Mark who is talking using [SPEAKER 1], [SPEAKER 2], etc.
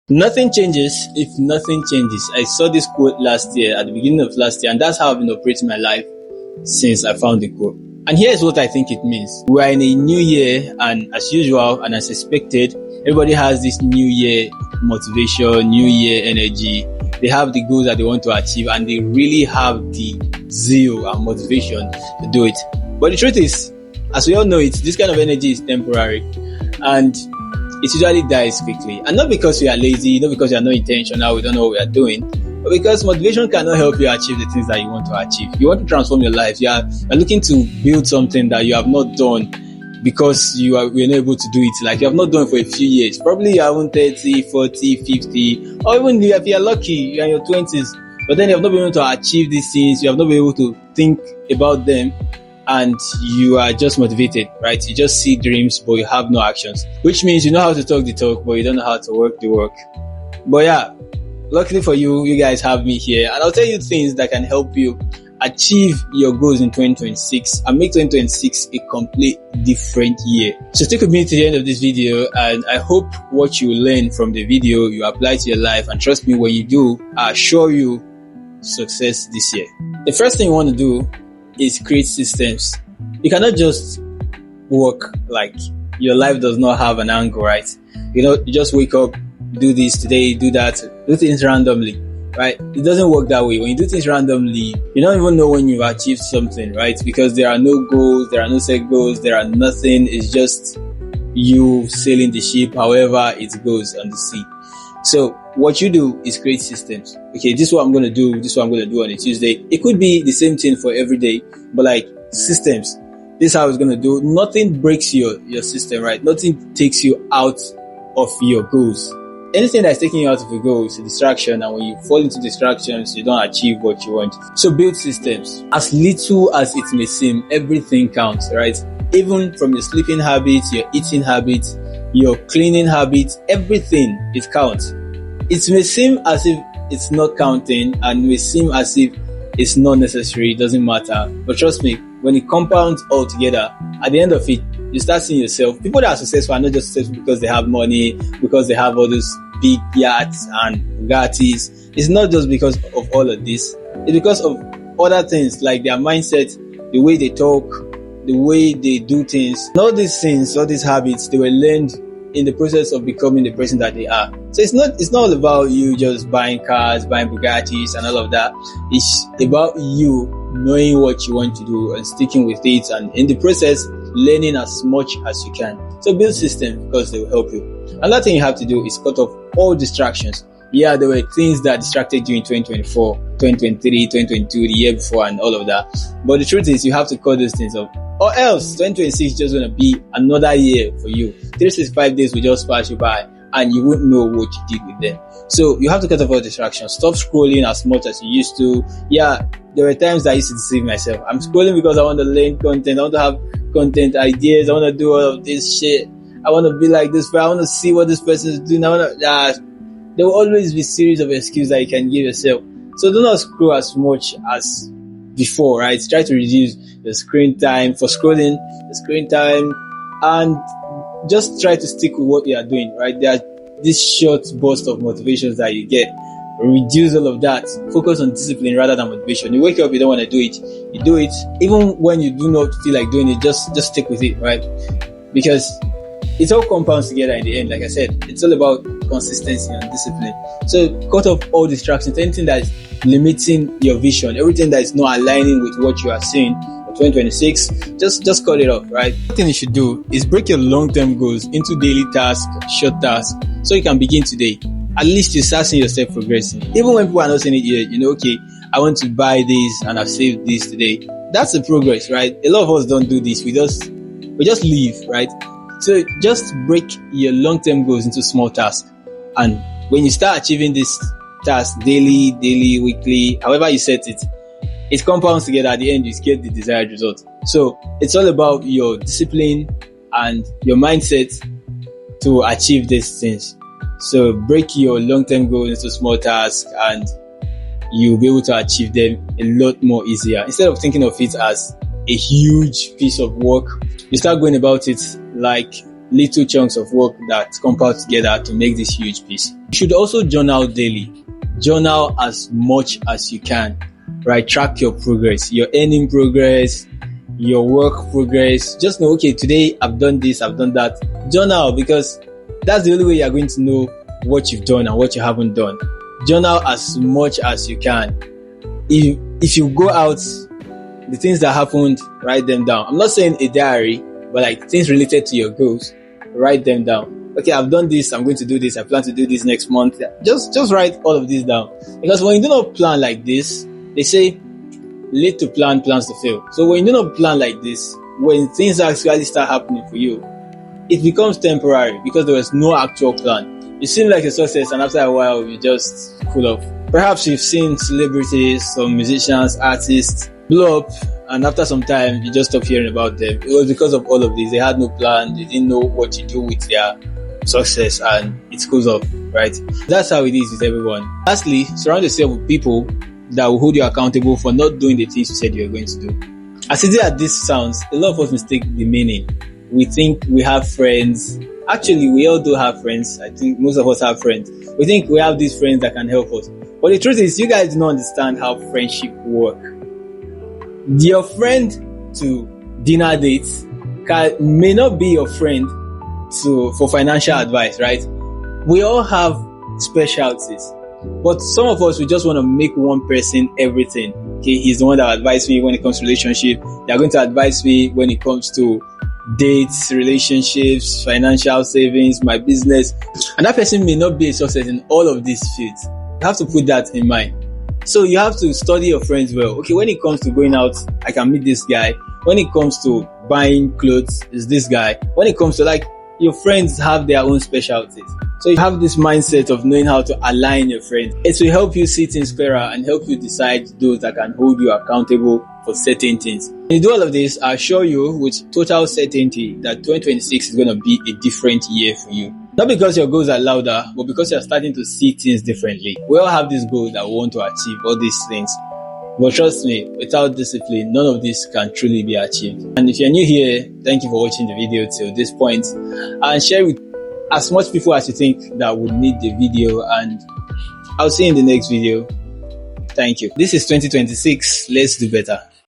[SPEAKER 1] Nothing changes if nothing changes. I saw this quote last year, at the beginning of last year, and that's how I've been operating my life since I found the quote. And here's what I think it means. We are in a new year, and as usual and as expected, everybody has this new year motivation, new year energy. They have the goals that they want to achieve, and they really have the zeal and motivation to do it. But the truth is, as we all know it, this kind of energy is temporary, and it usually dies quickly. And not because we are lazy, not because we are not intentional, we don't know what we are doing, but because motivation cannot help you achieve the things that you want to achieve. You want to transform your life. You are looking to build something that you have not done because you were not able to do it. Like you have not done it for a few years. Probably you are even 30, 40, 50, or even if you are lucky, you are in your 20s. But then you have not been able to achieve these things. You have not been able to think about them. And you are just motivated, right? You just see dreams, but you have no actions. Which means you know how to talk the talk, but you don't know how to work the work. But yeah, luckily for you, you guys have me here. And I'll tell you things that can help you achieve your goals in 2026 and make 2026 a complete different year. So stick with me to the end of this video, and I hope what you learn from the video, you apply to your life. And trust me, when you do, I assure you success this year. The first thing you want to do is create systems. You cannot just work like your life does not have an angle, right? You just wake up, do this today, do that, do things randomly, right? It doesn't work that way. When you do things randomly, you don't even know when you've achieved something, right? Because there are no goals, there are no set goals, there are nothing. It's just you sailing the ship however it goes on the sea. So what you do is create systems. Okay, this is what I'm going to do. This is what I'm going to do on a Tuesday. It could be the same thing for every day, but like systems. This is how it's going to do. Nothing breaks your system, right? Nothing takes you out of your goals. Anything that's taking you out of your goals is a distraction. And when you fall into distractions, you don't achieve what you want. So build systems. As little as it may seem, everything counts, right? Even from your sleeping habits, your eating habits, your cleaning habits, everything, it counts. It may seem as if it's not counting and may seem as if it's not necessary, it doesn't matter. But trust me, when it compounds all together, at the end of it, you start seeing yourself. People that are successful are not just successful because they have money, because they have all those big yachts and Bugattis. It's not just because of all of this. It's because of other things like their mindset, the way they talk, the way they do things. And all these things, all these habits, they were learned in the process of becoming the person that they are. So it's not all about you just buying cars, buying Bugattis and all of that. It's about you knowing what you want to do and sticking with it, and in the process, learning as much as you can. So build systems because they will help you. Another thing you have to do is cut off all distractions. Yeah, there were things that distracted you in 2024, 2023, 2022, the year before and all of that. But the truth is you have to cut those things off. Or else 2026 is just going to be another year for you. 365 days will just pass you by and you won't know what you did with them. So you have to cut off all distractions. Stop scrolling as much as you used to. Yeah, there were times that I used to deceive myself. I'm scrolling because I want to learn content. I want to have content ideas. I want to do all of this shit. I want to be like this, but I want to see what this person is doing. There will always be a series of excuses that you can give yourself. So do not scroll as much as before, right? Try to reduce the screen time for scrolling, the screen time, and just try to stick with what you are doing, right? There are these short bursts of motivations that you get. Reduce all of that. Focus on discipline rather than motivation. You wake up, you don't want to do it. You do it. Even when you do not feel like doing it, just stick with it, right? Because it all compounds together in the end. Like I said, it's all about consistency and discipline. So cut off all distractions, anything that is limiting your vision, everything that is not aligning with what you are seeing for 2026, just cut it off, right? One thing you should do is break your long-term goals into daily tasks, short tasks, so you can begin today. At least you start seeing yourself progressing. Even when people are not saying it yet, okay, I want to buy this and I've saved this today. That's the progress, right? A lot of us don't do this. We just leave, right? So just break your long-term goals into small tasks. And when you start achieving this task daily, weekly, however you set it, it compounds together. At the end, you get the desired result. So it's all about your discipline and your mindset to achieve these things. So break your long-term goals into small tasks and you'll be able to achieve them a lot more easier. Instead of thinking of it as a huge piece of work, you start going about it like little chunks of work that compound together to make this huge piece. You should also journal daily. Journal as much as you can, right? Track your progress, your earning progress, your work progress. Just know, okay, today I've done this, I've done that. Journal, because that's the only way you're going to know what you've done and what you haven't done. Journal as much as you can. If you go out, the things that happened, write them down. I'm not saying a diary, but like things related to your goals, write them down. Okay, I've done this, I'm going to do this, I plan to do this next month. Just write all of this down. Because when you do not plan like this, they say late to plan, plans to fail. So when you do not plan like this, when things actually start happening for you, it becomes temporary because there was no actual plan. You seem like a success, and after a while, you just cool off. Perhaps you've seen celebrities, some musicians, artists blow up, and after some time, you just stop hearing about them. It was because of all of this. They had no plan. They didn't know what to do with their success, and it goes off, right? That's how it is with everyone. Lastly, surround yourself with people that will hold you accountable for not doing the things you said you were going to do. As easy as this sounds, a lot of us mistake the meaning. We think we have friends. Actually, we all do have friends. I think most of us have friends. We think we have these friends that can help us. But the truth is, you guys do not understand how friendship work. Your friend to dinner dates may not be your friend for financial advice, right? We all have specialties. But some of us, we just want to make one person everything. Okay, he's the one that will advise me when it comes to relationship. They're going to advise me when it comes to dates, relationships, financial savings, my business. And that person may not be a success in all of these fields. You have to put that in mind. So you have to study your friends well. Okay, when it comes to going out, I can meet this guy. When it comes to buying clothes, is this guy. When it comes to your friends have their own specialties. So you have this mindset of knowing how to align your friends. It will help you see things clearer and help you decide those that can hold you accountable for certain things. When you do all of this, I assure you with total certainty that 2026 is going to be a different year for you. Not because your goals are louder, but because you're starting to see things differently. We all have these goals that we want to achieve, all these things. But trust me, without discipline, none of this can truly be achieved. And if you're new here, thank you for watching the video till this point. And share with as much people as you think that would need the video. And I'll see you in the next video. Thank you. This is 2026. Let's do better.